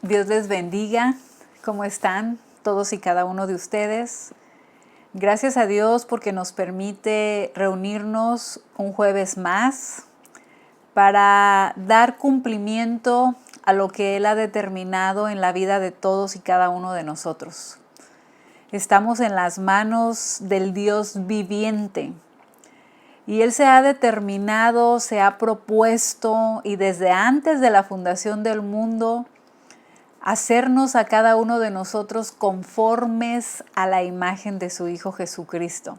Dios les bendiga. ¿Cómo están todos y cada uno de ustedes? Gracias a Dios porque nos permite reunirnos un jueves más para dar cumplimiento a lo que Él ha determinado en la vida de todos y cada uno de nosotros. Estamos en las manos del Dios viviente. Y Él se ha determinado, se ha propuesto y desde antes de la fundación del mundo hacernos a cada uno de nosotros conformes a la imagen de su Hijo Jesucristo.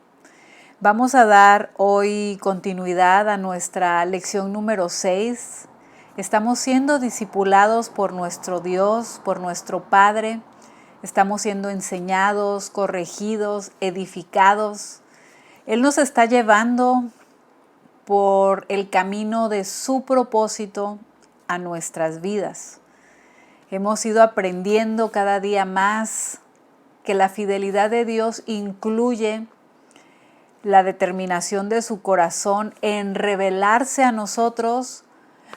Vamos a dar hoy continuidad a nuestra lección número 6. Estamos siendo discipulados por nuestro Dios, por nuestro Padre. Estamos siendo enseñados, corregidos, edificados. Él nos está llevando por el camino de su propósito a nuestras vidas. Hemos ido aprendiendo cada día más que la fidelidad de Dios incluye la determinación de su corazón en revelarse a nosotros,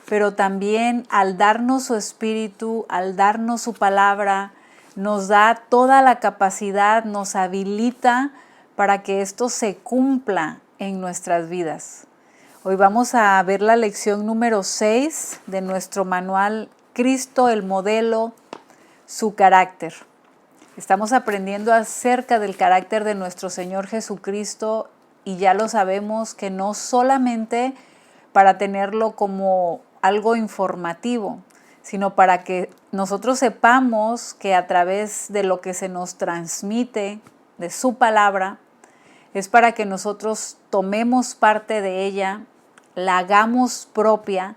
pero también al darnos su espíritu, al darnos su palabra, nos da toda la capacidad, nos habilita para que esto se cumpla en nuestras vidas. Hoy vamos a ver la lección número 6 de nuestro manual Cristo, el modelo, su carácter. Estamos aprendiendo acerca del carácter de nuestro Señor Jesucristo y ya lo sabemos que no solamente para tenerlo como algo informativo, sino para que nosotros sepamos que a través de lo que se nos transmite, de su palabra, es para que nosotros tomemos parte de ella, la hagamos propia,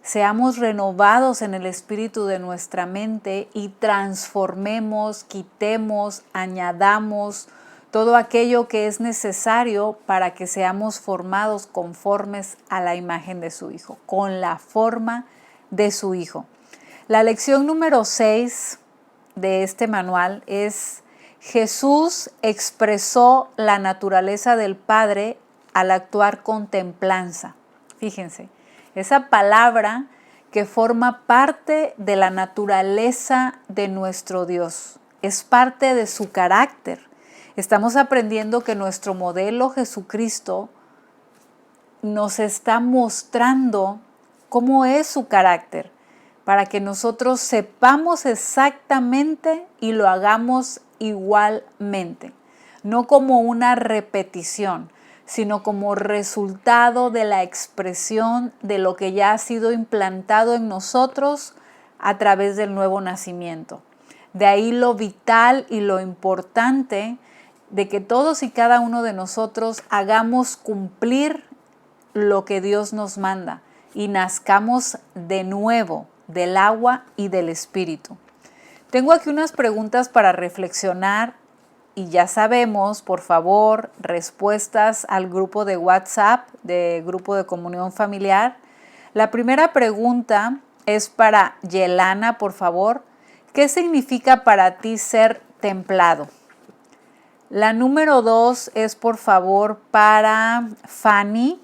seamos renovados en el espíritu de nuestra mente y transformemos, quitemos, añadamos todo aquello que es necesario para que seamos formados conformes a la imagen de su Hijo, con la forma de su Hijo. La lección número 6 de este manual es: Jesús expresó la naturaleza del Padre al actuar con templanza. Fíjense, esa palabra que forma parte de la naturaleza de nuestro Dios, es parte de su carácter. Estamos aprendiendo que nuestro modelo Jesucristo nos está mostrando cómo es su carácter, para que nosotros sepamos exactamente y lo hagamos igualmente, no como una repetición, sino como resultado de la expresión de lo que ya ha sido implantado en nosotros a través del nuevo nacimiento. De ahí lo vital y lo importante de que todos y cada uno de nosotros hagamos cumplir lo que Dios nos manda y nazcamos de nuevo del agua y del espíritu. Tengo aquí unas preguntas para reflexionar y ya sabemos, por favor, respuestas al grupo de WhatsApp, de grupo de comunión familiar. La primera pregunta es para Yelana, por favor. ¿Qué significa para ti ser templado? La número 2 es, por favor, para Fanny.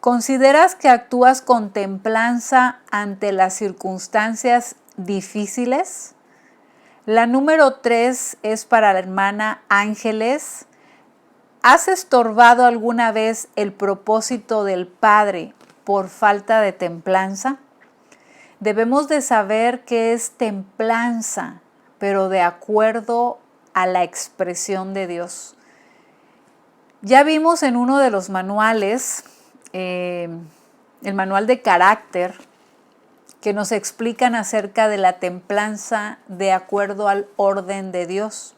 ¿Consideras que actúas con templanza ante las circunstancias difíciles? La número 3 es para la hermana Ángeles. ¿Has estorbado alguna vez el propósito del Padre por falta de templanza? Debemos de saber qué es templanza, pero de acuerdo a la expresión de Dios. Ya vimos en uno de los manuales, el manual de carácter, que nos explican acerca de la templanza de acuerdo al orden de Dios.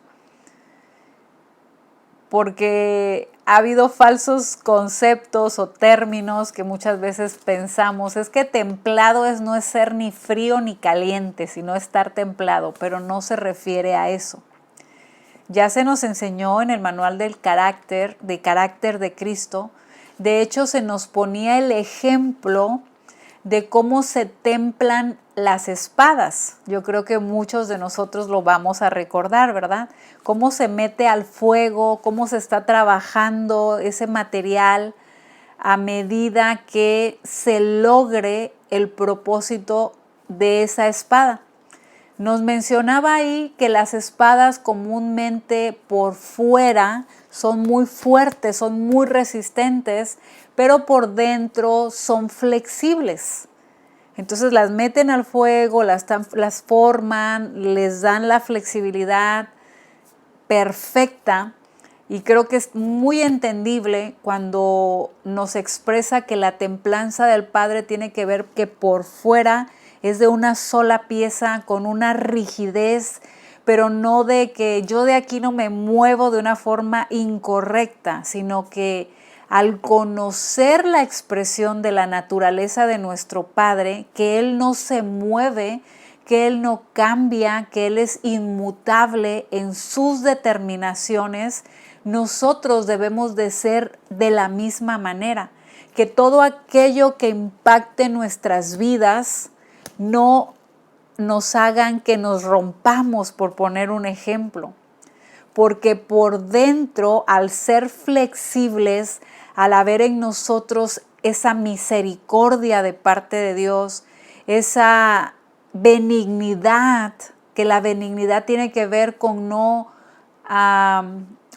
Porque ha habido falsos conceptos o términos que muchas veces pensamos, es que templado no es ser ni frío ni caliente, sino estar templado, pero no se refiere a eso. Ya se nos enseñó en el manual del carácter de Cristo. De hecho, se nos ponía el ejemplo de cómo se templan las espadas. Yo creo que muchos de nosotros lo vamos a recordar, ¿verdad? Cómo se mete al fuego, cómo se está trabajando ese material a medida que se logre el propósito de esa espada. Nos mencionaba ahí que las espadas comúnmente por fuera son muy fuertes, son muy resistentes, pero por dentro son flexibles. Entonces las meten al fuego, las forman, les dan la flexibilidad perfecta, y creo que es muy entendible cuando nos expresa que la templanza del Padre tiene que ver que por fuera es de una sola pieza, con una rigidez, pero no de que yo de aquí no me muevo de una forma incorrecta, sino que al conocer la expresión de la naturaleza de nuestro Padre, que Él no se mueve, que Él no cambia, que Él es inmutable en sus determinaciones, nosotros debemos de ser de la misma manera, que todo aquello que impacte nuestras vidas no nos hagan que nos rompamos, por poner un ejemplo, porque por dentro, al ser flexibles, al haber en nosotros esa misericordia de parte de Dios, esa benignidad, que la benignidad tiene que ver con no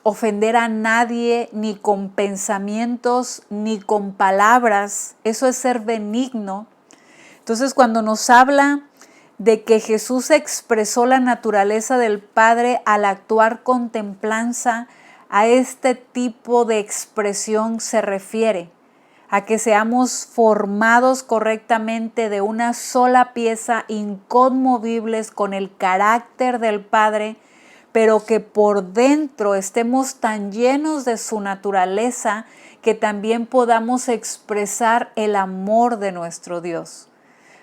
ofender a nadie, ni con pensamientos, ni con palabras. Eso es ser benigno. Entonces, cuando nos habla de que Jesús expresó la naturaleza del Padre al actuar con templanza, a este tipo de expresión se refiere, a que seamos formados correctamente de una sola pieza, inconmovibles con el carácter del Padre, pero que por dentro estemos tan llenos de su naturaleza que también podamos expresar el amor de nuestro Dios.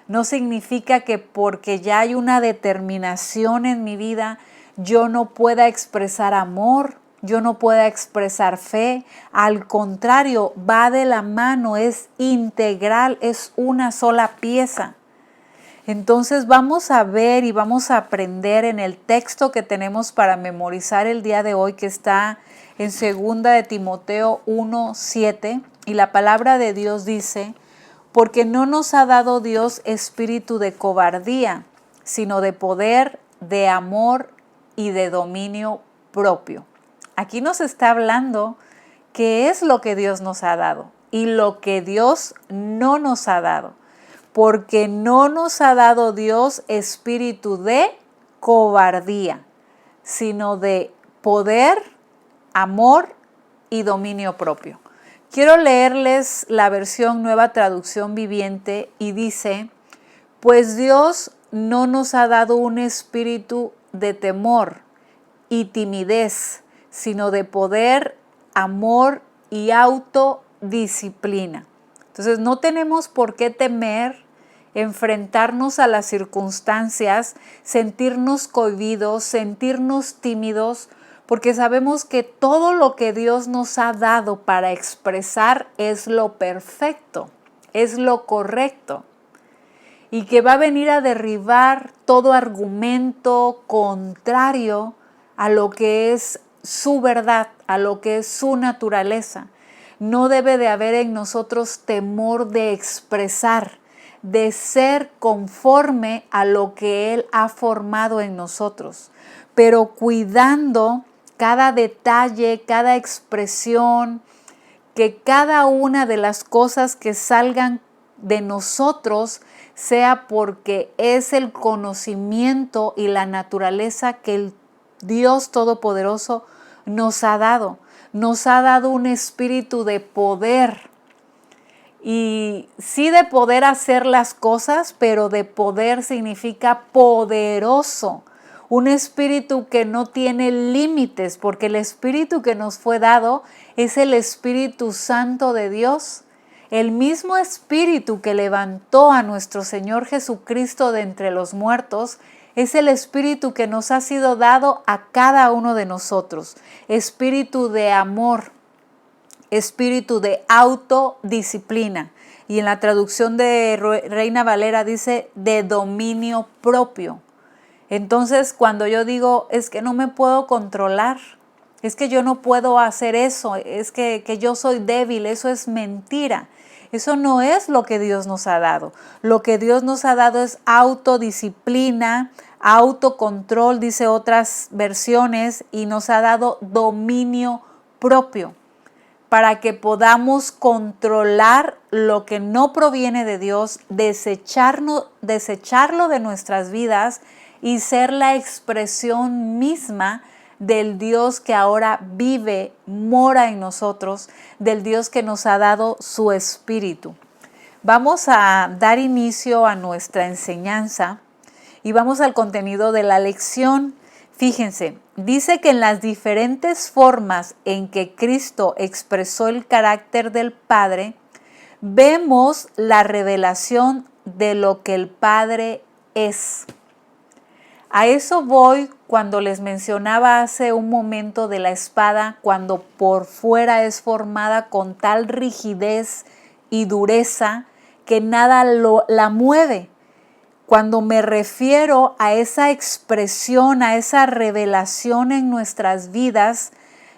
No significa que porque ya hay una determinación en mi vida, yo no pueda expresar amor, yo no pueda expresar fe. Al contrario, va de la mano, es integral, es una sola pieza. Entonces vamos a ver y vamos a aprender en el texto que tenemos para memorizar el día de hoy, que está en 2 de Timoteo 1:7, y la palabra de Dios dice: porque no nos ha dado Dios espíritu de cobardía, sino de poder, de amor y de dominio propio. Aquí nos está hablando qué es lo que Dios nos ha dado y lo que Dios no nos ha dado. Porque no nos ha dado Dios espíritu de cobardía, sino de poder, amor y dominio propio. Quiero leerles la versión Nueva Traducción Viviente, y dice: pues Dios no nos ha dado un espíritu de temor y timidez, sino de poder, amor y autodisciplina. Entonces no tenemos por qué temer enfrentarnos a las circunstancias, sentirnos cohibidos, sentirnos tímidos, porque sabemos que todo lo que Dios nos ha dado para expresar es lo perfecto, es lo correcto, y que va a venir a derribar todo argumento contrario a lo que es su verdad, a lo que es su naturaleza. No debe de haber en nosotros temor de expresar, de ser conforme a lo que Él ha formado en nosotros, pero cuidando cada detalle, cada expresión, que cada una de las cosas que salgan de nosotros sea porque es el conocimiento y la naturaleza que el Dios Todopoderoso nos ha dado. Nos ha dado un espíritu de poder, y sí de poder hacer las cosas, pero de poder significa poderoso. Un espíritu que no tiene límites, porque el espíritu que nos fue dado es el Espíritu Santo de Dios. El mismo espíritu que levantó a nuestro Señor Jesucristo de entre los muertos es el espíritu que nos ha sido dado a cada uno de nosotros. Espíritu de amor, espíritu de autodisciplina. Y en la traducción de Reina Valera dice de dominio propio. Entonces, cuando yo digo, es que no me puedo controlar, es que yo no puedo hacer eso, es que yo soy débil, eso es mentira. Eso no es lo que Dios nos ha dado. Lo que Dios nos ha dado es autodisciplina, autocontrol, dice otras versiones, y nos ha dado dominio propio para que podamos controlar lo que no proviene de Dios, desecharlo de nuestras vidas y ser la expresión misma del Dios que ahora vive, mora en nosotros, del Dios que nos ha dado su Espíritu. Vamos a dar inicio a nuestra enseñanza y vamos al contenido de la lección. Fíjense, dice que en las diferentes formas en que Cristo expresó el carácter del Padre, vemos la revelación de lo que el Padre es. A eso voy cuando les mencionaba hace un momento de la espada, cuando por fuera es formada con tal rigidez y dureza que nada la mueve. Cuando me refiero a esa expresión, a esa revelación en nuestras vidas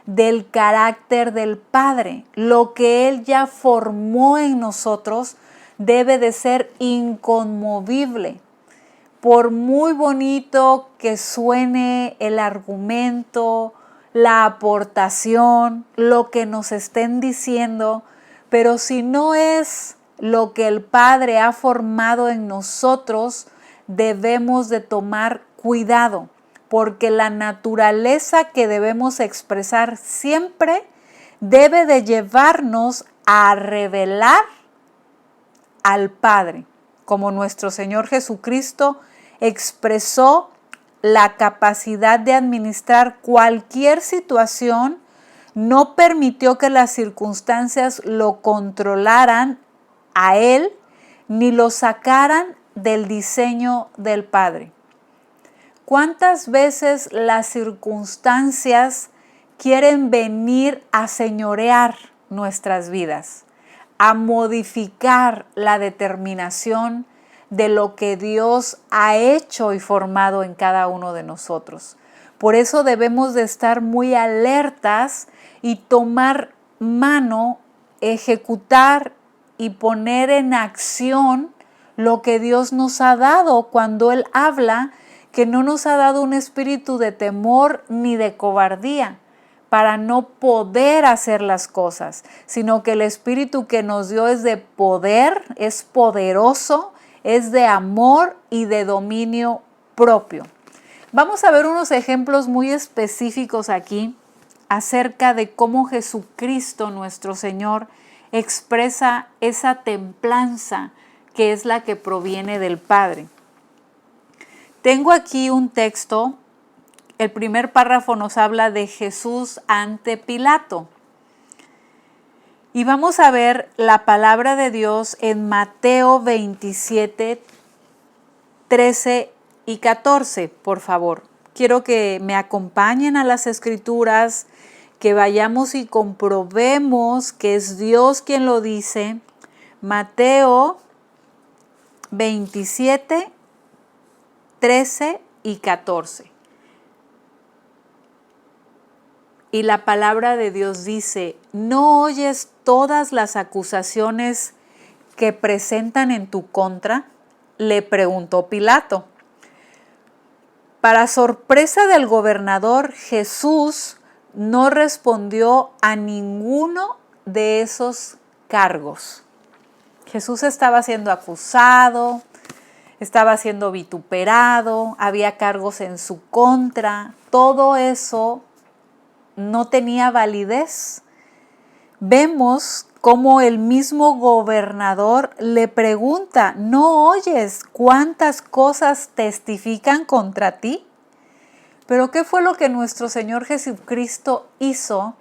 del carácter del Padre, lo que Él ya formó en nosotros debe de ser inconmovible. Por muy bonito que suene el argumento, la aportación, lo que nos estén diciendo, pero si no es lo que el Padre ha formado en nosotros, debemos de tomar cuidado, porque la naturaleza que debemos expresar siempre debe de llevarnos a revelar al Padre, como nuestro Señor Jesucristo expresó la capacidad de administrar cualquier situación, no permitió que las circunstancias lo controlaran a Él, ni lo sacaran del diseño del Padre. ¿Cuántas veces las circunstancias quieren venir a señorear nuestras vidas, a modificar la determinación de lo que Dios ha hecho y formado en cada uno de nosotros? Por eso debemos de estar muy alertas y tomar mano, ejecutar y poner en acción lo que Dios nos ha dado cuando Él habla que no nos ha dado un espíritu de temor ni de cobardía para no poder hacer las cosas, sino que el espíritu que nos dio es de poder, es poderoso, es de amor y de dominio propio. Vamos a ver unos ejemplos muy específicos aquí acerca de cómo Jesucristo, nuestro Señor, expresa esa templanza que es la que proviene del Padre. Tengo aquí un texto. El primer párrafo nos habla de Jesús ante Pilato. Y vamos a ver la palabra de Dios en Mateo 27, 13 y 14, por favor. Quiero que me acompañen a las Escrituras, que vayamos y comprobemos que es Dios quien lo dice. Mateo 27, 13 y 14. Y la palabra de Dios dice: ¿no oyes todas las acusaciones que presentan en tu contra? Le preguntó Pilato. Para sorpresa del gobernador, Jesús no respondió a ninguno de esos cargos. Jesús estaba siendo acusado, estaba siendo vituperado, había cargos en su contra. Todo eso no tenía validez. Vemos cómo el mismo gobernador le pregunta: ¿no oyes cuántas cosas testifican contra ti? Pero ¿qué fue lo que nuestro Señor Jesucristo hizo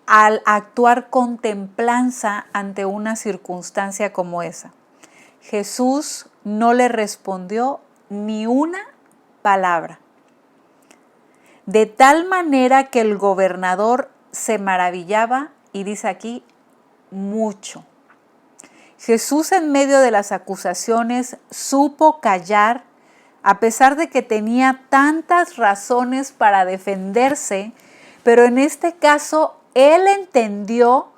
al actuar con templanza ante una circunstancia como esa? Jesús no le respondió ni una palabra. De tal manera que el gobernador se maravillaba, y dice aquí, mucho. Jesús, en medio de las acusaciones, supo callar, a pesar de que tenía tantas razones para defenderse, pero en este caso él entendió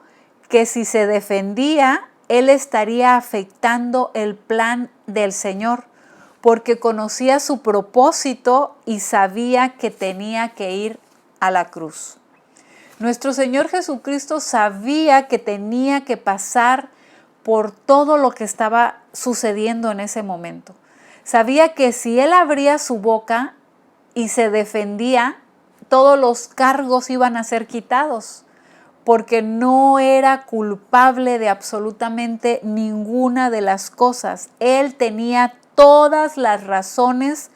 que si se defendía, él estaría afectando el plan del Señor. porque conocía su propósito y sabía que tenía que ir a la cruz. Nuestro Señor Jesucristo sabía que tenía que pasar por todo lo que estaba sucediendo en ese momento. Sabía que si Él abría su boca y se defendía, todos los cargos iban a ser quitados, porque no era culpable de absolutamente ninguna de las cosas. Él tenía todas las razones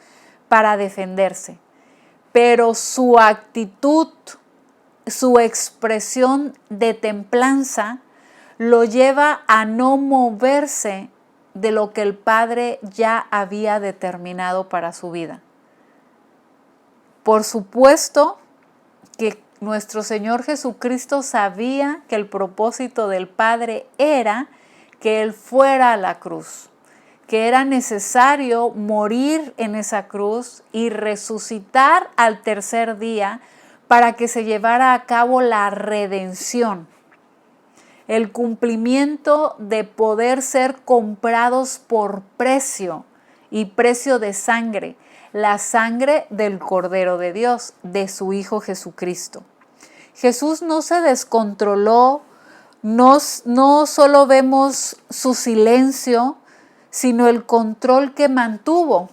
para defenderse, pero su actitud, su expresión de templanza lo lleva a no moverse de lo que el Padre ya había determinado para su vida. Por supuesto que nuestro Señor Jesucristo sabía que el propósito del Padre era que Él fuera a la cruz, que era necesario morir en esa cruz y resucitar al tercer día para que se llevara a cabo la redención, el cumplimiento de poder ser comprados por precio y precio de sangre, la sangre del Cordero de Dios, de su Hijo Jesucristo. Jesús no se descontroló, no solo vemos su silencio, sino el control que mantuvo.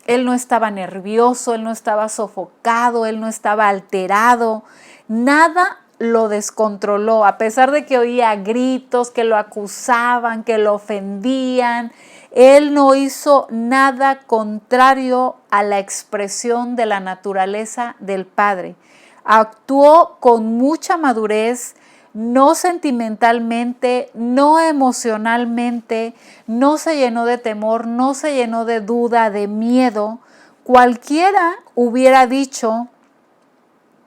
Él no estaba nervioso, Él no estaba sofocado, Él no estaba alterado, nada lo descontroló, a pesar de que oía gritos, que lo acusaban, que lo ofendían. Él no hizo nada contrario a la expresión de la naturaleza del Padre. Actuó con mucha madurez, no sentimentalmente, no emocionalmente, no se llenó de temor, no se llenó de duda, de miedo. Cualquiera hubiera dicho,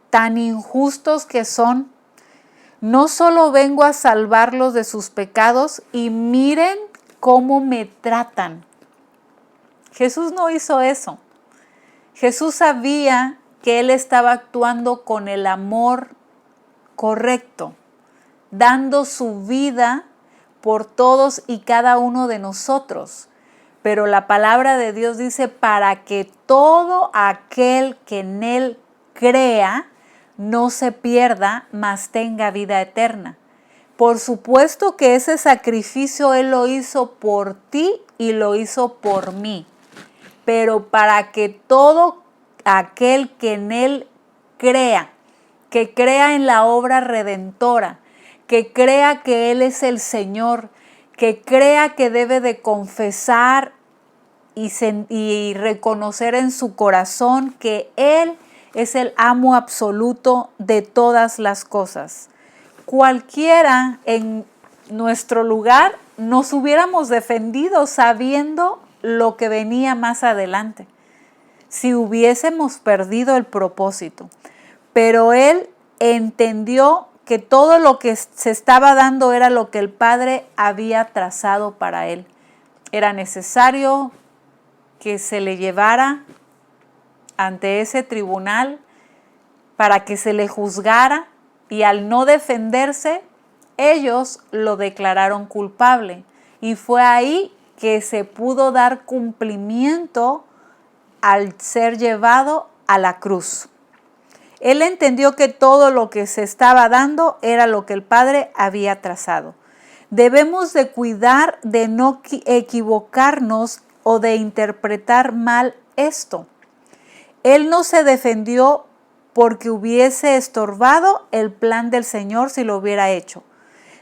tan injustos que son, no solo vengo a salvarlos de sus pecados y miren cómo me tratan. Jesús no hizo eso. Jesús sabía que Él estaba actuando con el amor correcto, dando su vida por todos y cada uno de nosotros. Pero la palabra de Dios dice, para que todo aquel que en Él crea no se pierda, mas tenga vida eterna. Por supuesto que ese sacrificio Él lo hizo por ti y lo hizo por mí. Pero para que todo aquel que en Él crea, que crea en la obra redentora, que crea que Él es el Señor, que crea que debe de confesar y reconocer en su corazón que Él es el amo absoluto de todas las cosas. Cualquiera en nuestro lugar nos hubiéramos defendido sabiendo lo que venía más adelante, si hubiésemos perdido el propósito. Pero Él entendió que todo lo que se estaba dando era lo que el Padre había trazado para Él. Era necesario que se le llevara ante ese tribunal para que se le juzgara, y al no defenderse, ellos lo declararon culpable. Y fue ahí que se pudo dar cumplimiento al ser llevado a la cruz. Él entendió que todo lo que se estaba dando era lo que el Padre había trazado. Debemos de cuidar de no equivocarnos o de interpretar mal esto. Él no se defendió porque hubiese estorbado el plan del Señor si lo hubiera hecho.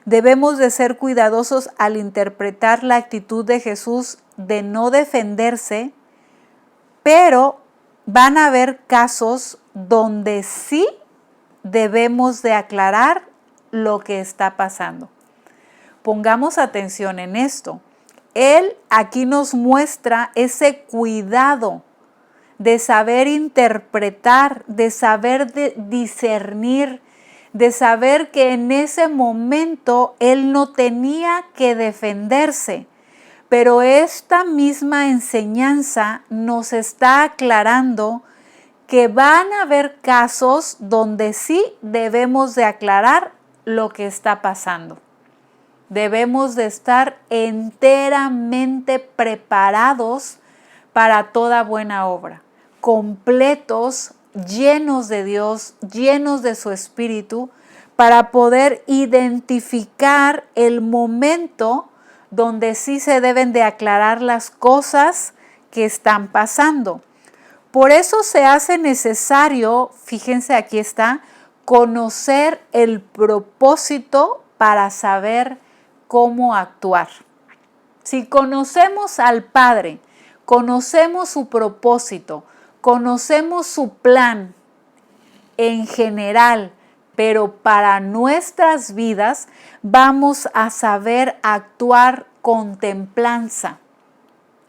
Debemos de ser cuidadosos al interpretar la actitud de Jesús de no defenderse, pero van a haber casos donde sí debemos de aclarar lo que está pasando. Pongamos atención en esto. Él aquí nos muestra ese cuidado de saber interpretar, de saber discernir, de saber que en ese momento Él no tenía que defenderse. Pero esta misma enseñanza nos está aclarando que van a haber casos donde sí debemos de aclarar lo que está pasando. Debemos de estar enteramente preparados para toda buena obra, completos, llenos de Dios, llenos de su Espíritu, para poder identificar el momento donde sí se deben de aclarar las cosas que están pasando. Por eso se hace necesario, fíjense, aquí está, conocer el propósito para saber cómo actuar. Si conocemos al Padre, conocemos su propósito, conocemos su plan en general, pero para nuestras vidas vamos a saber actuar con templanza,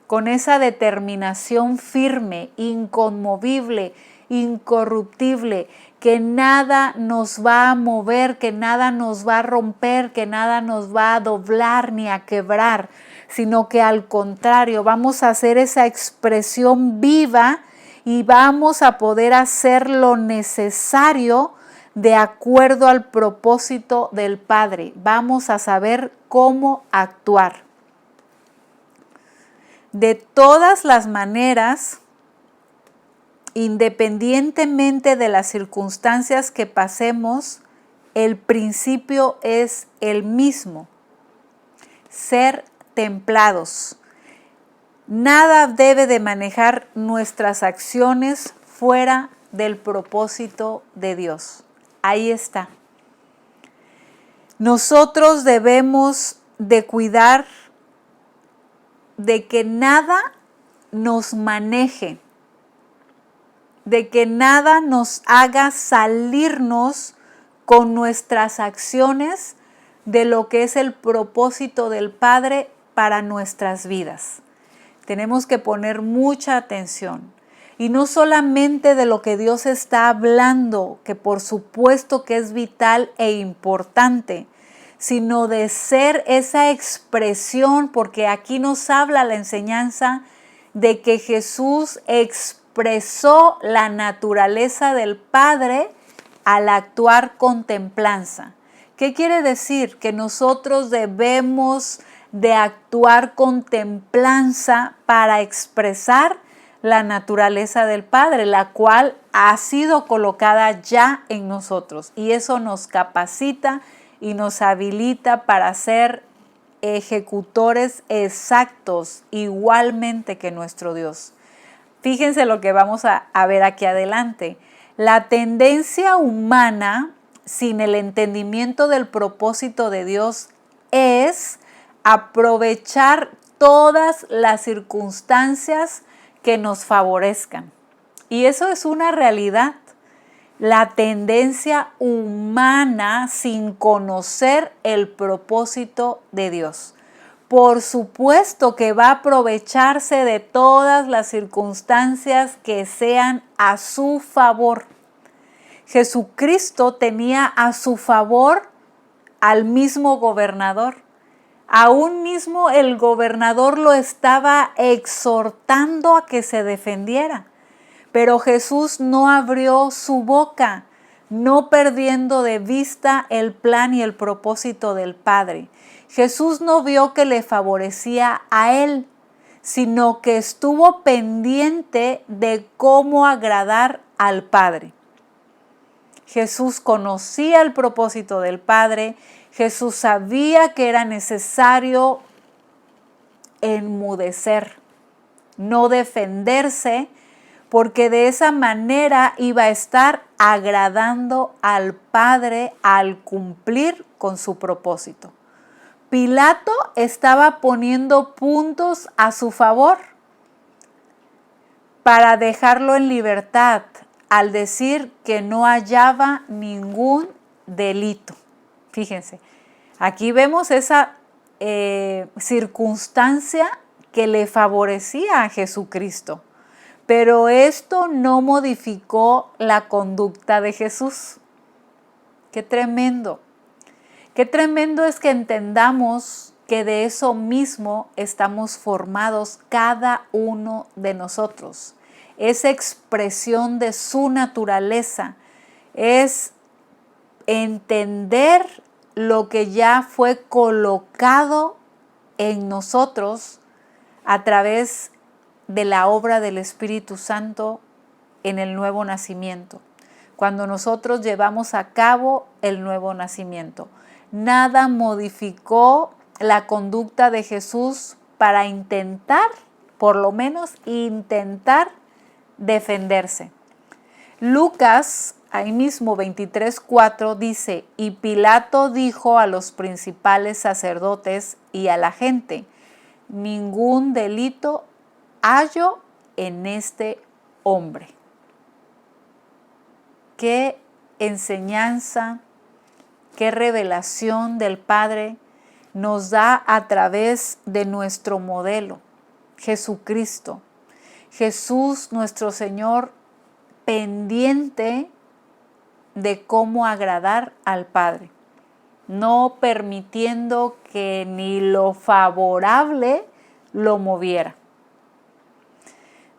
con esa determinación firme, inconmovible, incorruptible, que nada nos va a mover, que nada nos va a romper, que nada nos va a doblar ni a quebrar, sino que al contrario, vamos a hacer esa expresión viva y vamos a poder hacer lo necesario de acuerdo al propósito del Padre. Vamos a saber cómo actuar. De todas las maneras, independientemente de las circunstancias que pasemos, el principio es el mismo: ser templados. Nada debe de manejar nuestras acciones fuera del propósito de Dios. Ahí está. Nosotros debemos de cuidar de que nada nos maneje, de que nada nos haga salirnos con nuestras acciones de lo que es el propósito del Padre para nuestras vidas. Tenemos que poner mucha atención. Y no solamente de lo que Dios está hablando, que por supuesto que es vital e importante, sino de ser esa expresión, porque aquí nos habla la enseñanza de que Jesús expresó la naturaleza del Padre al actuar con templanza. ¿Qué quiere decir? Que nosotros debemos de actuar con templanza para expresar la naturaleza del Padre, la cual ha sido colocada ya en nosotros. Y eso nos capacita y nos habilita para ser ejecutores exactos, igualmente que nuestro Dios. Fíjense lo que vamos a ver aquí adelante. La tendencia humana, sin el entendimiento del propósito de Dios, es aprovechar todas las circunstancias que nos favorezcan. Y eso es una realidad. La tendencia humana sin conocer el propósito de Dios. Por supuesto que va a aprovecharse de todas las circunstancias que sean a su favor. Jesucristo tenía a su favor al mismo gobernador. Aún mismo el gobernador lo estaba exhortando a que se defendiera. Pero Jesús no abrió su boca, no perdiendo de vista el plan y el propósito del Padre. Jesús no vio que le favorecía a él, sino que estuvo pendiente de cómo agradar al Padre. Jesús conocía el propósito del Padre. Jesús sabía que era necesario enmudecer, no defenderse, porque de esa manera iba a estar agradando al Padre al cumplir con su propósito. Pilato estaba poniendo puntos a su favor para dejarlo en libertad, al decir que no hallaba ningún delito. Fíjense, aquí vemos esa circunstancia que le favorecía a Jesucristo. Pero esto no modificó la conducta de Jesús. ¡Qué tremendo! ¡Qué tremendo es que entendamos que de eso mismo estamos formados cada uno de nosotros! Esa expresión de su naturaleza es entender lo que ya fue colocado en nosotros a través de la obra del Espíritu Santo en el nuevo nacimiento, cuando nosotros llevamos a cabo el nuevo nacimiento. Nada modificó la conducta de Jesús para intentar, por lo menos intentar, defenderse. Lucas, ahí mismo 23:4 dice, y Pilato dijo a los principales sacerdotes y a la gente, ningún delito hallo en este hombre. Qué enseñanza, qué revelación del Padre nos da a través de nuestro modelo, Jesucristo. Jesús, nuestro Señor, pendiente de cómo agradar al Padre, no permitiendo que ni lo favorable lo moviera.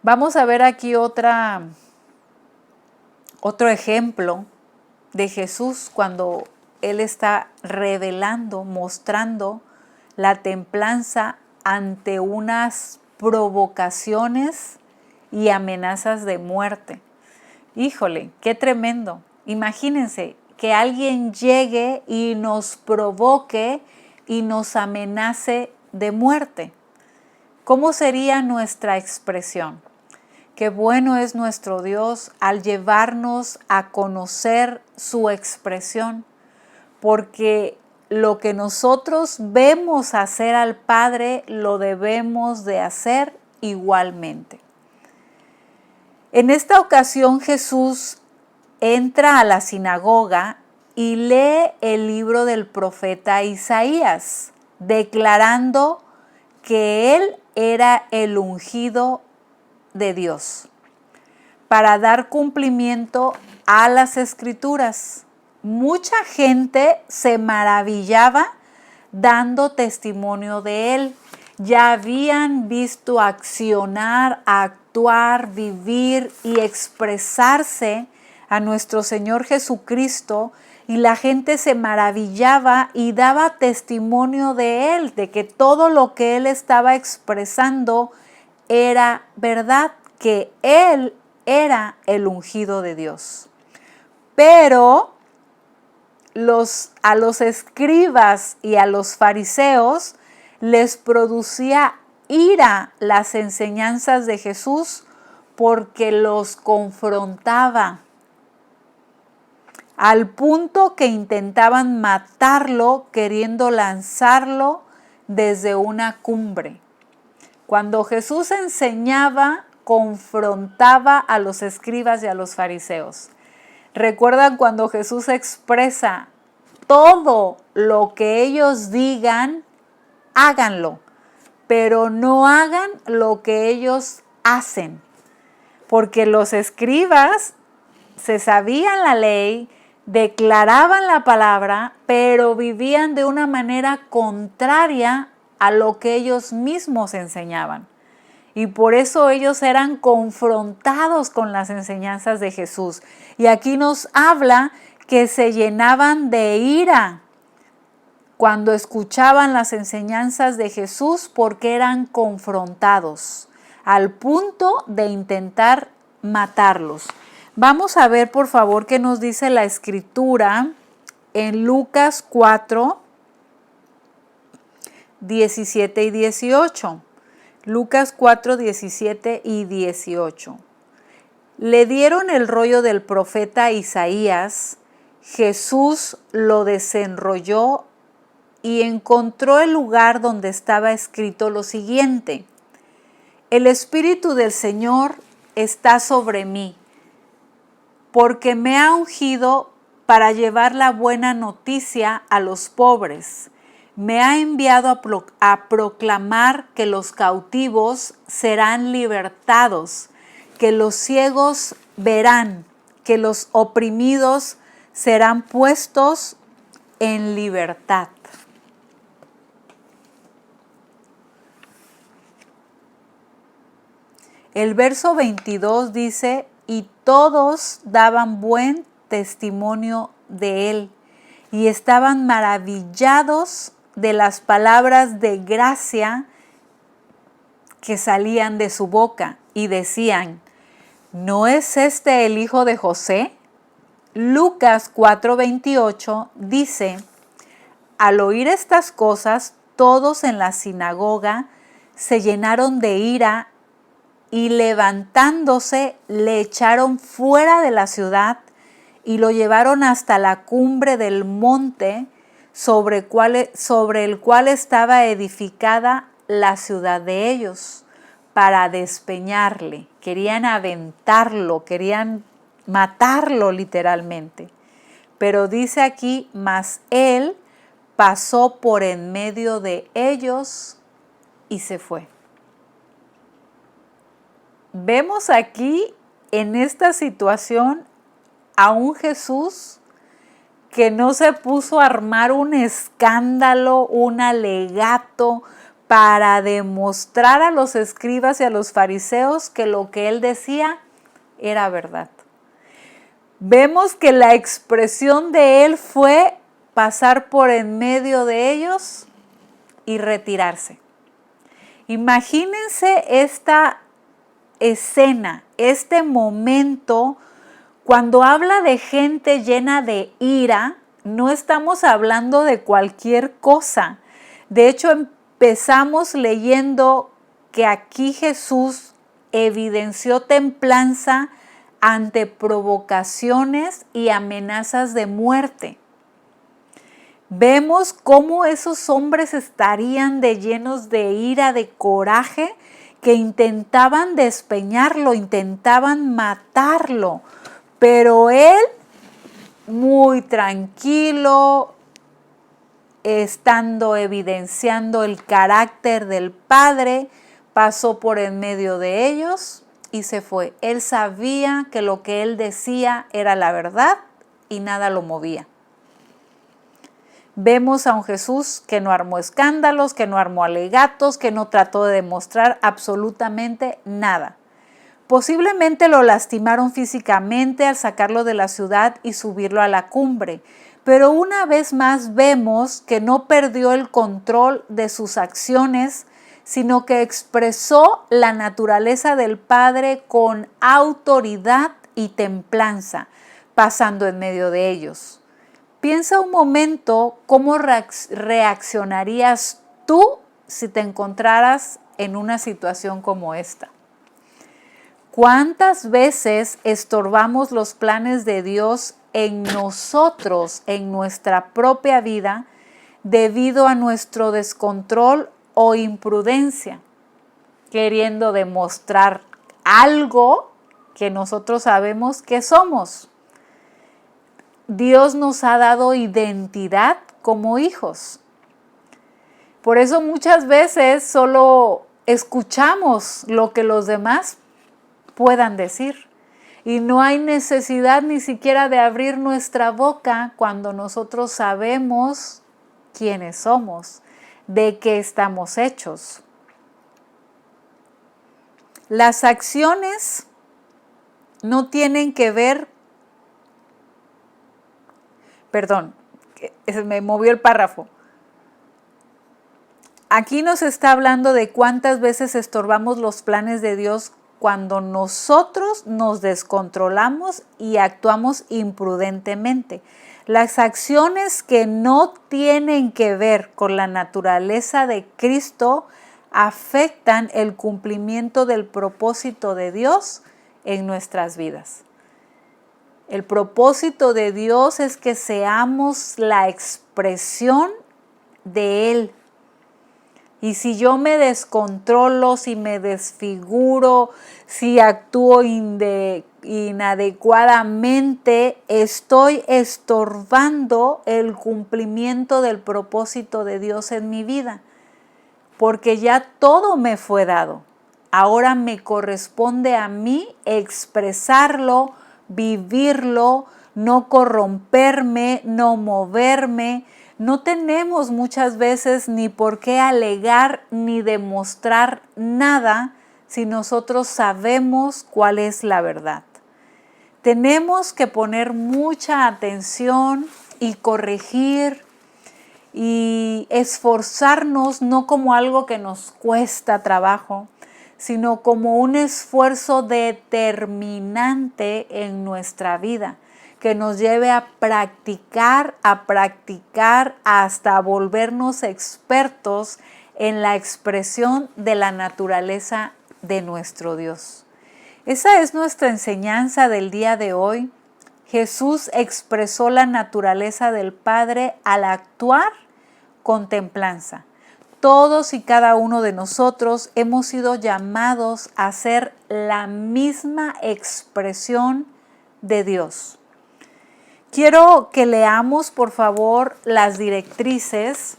Vamos a ver aquí otro ejemplo de Jesús cuando Él está revelando, mostrando la templanza ante unas provocaciones y amenazas de muerte. Híjole, qué tremendo. Imagínense que alguien llegue y nos provoque y nos amenace de muerte. ¿Cómo sería nuestra expresión? Qué bueno es nuestro Dios al llevarnos a conocer su expresión, porque lo que nosotros vemos hacer al Padre lo debemos de hacer igualmente. En esta ocasión Jesús entra a la sinagoga y lee el libro del profeta Isaías, declarando que él era el ungido de Dios, para dar cumplimiento a las Escrituras. Mucha gente se maravillaba dando testimonio de él. Ya habían visto accionar, actuar, vivir y expresarse a nuestro Señor Jesucristo, y la gente se maravillaba y daba testimonio de él, de que todo lo que él estaba expresando era verdad, que él era el ungido de Dios. Pero a los escribas y a los fariseos les producía ira las enseñanzas de Jesús porque los confrontaba, al punto que intentaban matarlo queriendo lanzarlo desde una cumbre. Cuando Jesús enseñaba, confrontaba a los escribas y a los fariseos. ¿Recuerdan cuando Jesús expresa todo lo que ellos digan, háganlo, pero no hagan lo que ellos hacen? Porque los escribas se sabían la ley, declaraban la palabra, pero vivían de una manera contraria a lo que ellos mismos enseñaban. Y por eso ellos eran confrontados con las enseñanzas de Jesús. Y aquí nos habla que se llenaban de ira cuando escuchaban las enseñanzas de Jesús, porque eran confrontados al punto de intentar matarlos. Vamos a ver, por favor, qué nos dice la Escritura en Lucas 4, 17 y 18. Lucas 4, 17 y 18. Le dieron el rollo del profeta Isaías. Jesús lo desenrolló y encontró el lugar donde estaba escrito lo siguiente: el Espíritu del Señor está sobre mí, porque me ha ungido para llevar la buena noticia a los pobres. Me ha enviado a proclamar que los cautivos serán libertados, que los ciegos verán, que los oprimidos serán puestos en libertad. El verso 22 dice, y todos daban buen testimonio de él, y estaban maravillados de las palabras de gracia que salían de su boca y decían, ¿no es este el hijo de José? Lucas 4:28 dice, al oír estas cosas, todos en la sinagoga se llenaron de ira y levantándose le echaron fuera de la ciudad y lo llevaron hasta la cumbre del monte sobre el cual estaba edificada la ciudad de ellos, para despeñarle. Querían aventarlo, querían matarlo literalmente. Pero dice aquí, mas él pasó por en medio de ellos y se fue. Vemos aquí en esta situación a un Jesús que no se puso a armar un escándalo, un alegato para demostrar a los escribas y a los fariseos que lo que él decía era verdad. Vemos que la expresión de él fue pasar por en medio de ellos y retirarse. Imagínense esta escena, este momento. Cuando habla de gente llena de ira, no estamos hablando de cualquier cosa. De hecho, empezamos leyendo que aquí Jesús evidenció templanza ante provocaciones y amenazas de muerte. Vemos cómo esos hombres estarían llenos de ira, de coraje, que intentaban despeñarlo, intentaban matarlo. Pero él, muy tranquilo, estando evidenciando el carácter del Padre, pasó por en medio de ellos y se fue. Él sabía que lo que él decía era la verdad y nada lo movía. Vemos a un Jesús que no armó escándalos, que no armó alegatos, que no trató de demostrar absolutamente nada. Posiblemente lo lastimaron físicamente al sacarlo de la ciudad y subirlo a la cumbre, pero una vez más vemos que no perdió el control de sus acciones, sino que expresó la naturaleza del Padre con autoridad y templanza, pasando en medio de ellos. Piensa un momento cómo reaccionarías tú si te encontraras en una situación como esta. ¿Cuántas veces estorbamos los planes de Dios en nosotros, en nuestra propia vida, debido a nuestro descontrol o imprudencia, queriendo demostrar algo que nosotros sabemos que somos? Dios nos ha dado identidad como hijos. Por eso muchas veces solo escuchamos lo que los demás puedan decir. Y no hay necesidad ni siquiera de abrir nuestra boca cuando nosotros sabemos quiénes somos, de qué estamos hechos. Las acciones no tienen que ver, me movió el párrafo. Aquí nos está hablando de cuántas veces estorbamos los planes de Dios cuando nosotros nos descontrolamos y actuamos imprudentemente. Las acciones que no tienen que ver con la naturaleza de Cristo afectan el cumplimiento del propósito de Dios en nuestras vidas. El propósito de Dios es que seamos la expresión de Él. Y si yo me descontrolo, si me desfiguro, si actúo inadecuadamente, estoy estorbando el cumplimiento del propósito de Dios en mi vida, porque ya todo me fue dado. Ahora me corresponde a mí expresarlo, vivirlo, no corromperme, no moverme. No tenemos muchas veces ni por qué alegar ni demostrar nada si nosotros sabemos cuál es la verdad. Tenemos que poner mucha atención y corregir y esforzarnos, no como algo que nos cuesta trabajo, sino como un esfuerzo determinante en nuestra vida, que nos lleve a practicar hasta volvernos expertos en la expresión de la naturaleza de nuestro Dios. Esa es nuestra enseñanza del día de hoy. Jesús expresó la naturaleza del Padre al actuar con templanza. Todos y cada uno de nosotros hemos sido llamados a ser la misma expresión de Dios. Quiero que leamos, por favor, las directrices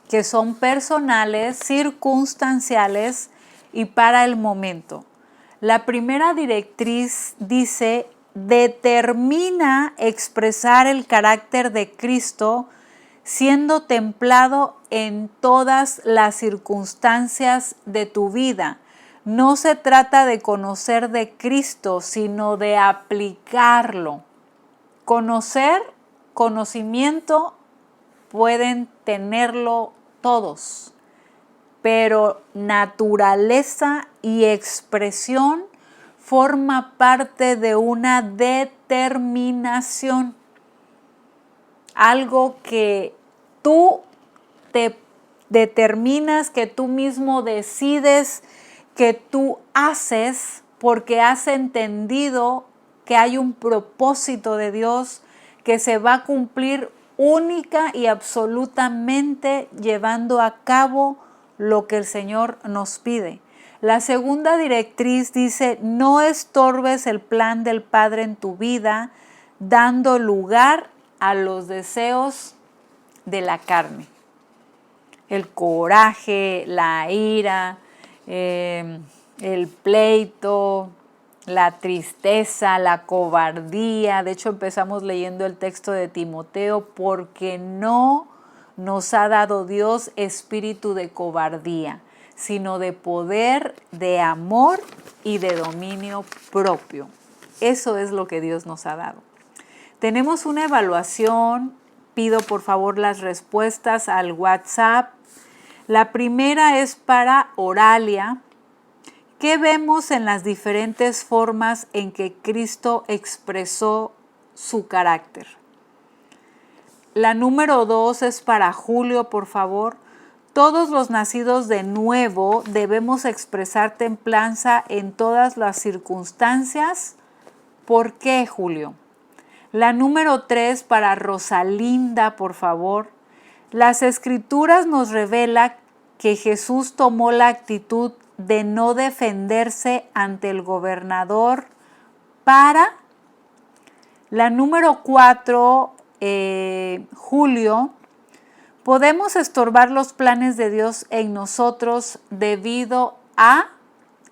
que son personales, circunstanciales y para el momento. La primera directriz dice: determina expresar el carácter de Cristo siendo templado en todas las circunstancias de tu vida. No se trata de conocer de Cristo, sino de aplicarlo. Conocimiento pueden tenerlo todos, pero naturaleza y expresión forma parte de una determinación, algo que tú te determinas, que tú mismo decides, que tú haces porque has entendido que hay un propósito de Dios que se va a cumplir única y absolutamente llevando a cabo lo que el Señor nos pide. La segunda directriz dice: no estorbes el plan del Padre en tu vida, dando lugar a los deseos de la carne. El coraje, la ira, el pleito, la tristeza, la cobardía. De hecho, empezamos leyendo el texto de Timoteo: porque no nos ha dado Dios espíritu de cobardía, sino de poder, de amor y de dominio propio. Eso es lo que Dios nos ha dado. Tenemos una evaluación. Pido por favor las respuestas al WhatsApp. La primera es para Oralia. ¿Qué vemos en las diferentes formas en que Cristo expresó su carácter? La número 2 es para Julio, por favor. Todos los nacidos de nuevo debemos expresar templanza en todas las circunstancias. ¿Por qué, Julio? La número 3 para Rosalinda, por favor. Las Escrituras nos revelan que Jesús tomó la actitud de no defenderse ante el gobernador para. La número 4, Julio. Podemos estorbar los planes de Dios en nosotros debido a.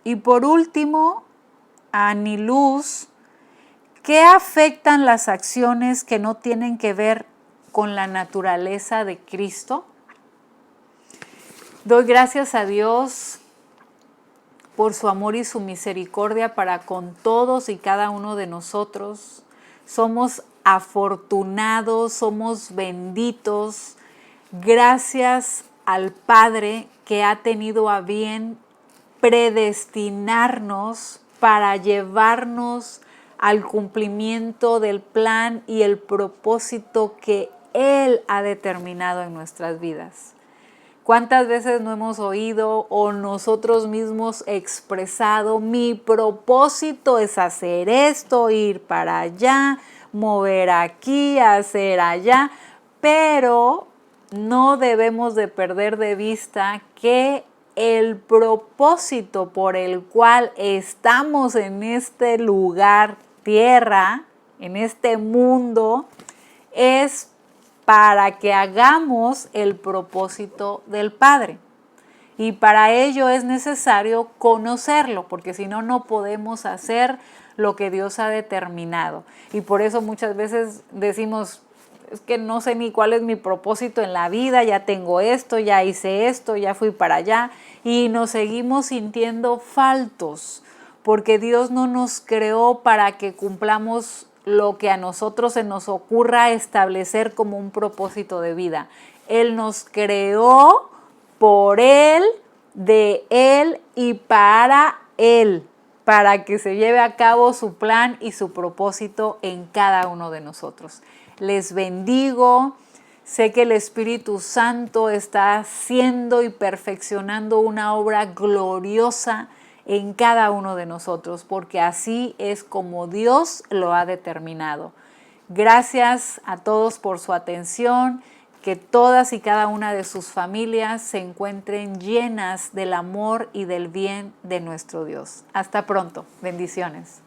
Y por último, Aniluz. ¿Qué afectan las acciones que no tienen que ver con la naturaleza de Cristo? Doy gracias a Dios por su amor y su misericordia para con todos y cada uno de nosotros. Somos afortunados, somos benditos. Gracias al Padre que ha tenido a bien predestinarnos para llevarnos al cumplimiento del plan y el propósito que Él ha determinado en nuestras vidas. ¿Cuántas veces no hemos oído o nosotros mismos expresado: mi propósito es hacer esto, ir para allá, mover aquí, hacer allá? Pero no debemos de perder de vista que el propósito por el cual estamos en este lugar, tierra, en este mundo, es para que hagamos el propósito del Padre. Y para ello es necesario conocerlo, porque si no, no podemos hacer lo que Dios ha determinado. Y por eso muchas veces decimos: es que no sé ni cuál es mi propósito en la vida, ya tengo esto, ya hice esto, ya fui para allá, y nos seguimos sintiendo faltos, porque Dios no nos creó para que cumplamos lo que a nosotros se nos ocurra establecer como un propósito de vida. Él nos creó por Él, de Él y para Él, para que se lleve a cabo su plan y su propósito en cada uno de nosotros. Les bendigo. Sé que el Espíritu Santo está haciendo y perfeccionando una obra gloriosa en cada uno de nosotros, porque así es como Dios lo ha determinado. Gracias a todos por su atención, que todas y cada una de sus familias se encuentren llenas del amor y del bien de nuestro Dios. Hasta pronto. Bendiciones.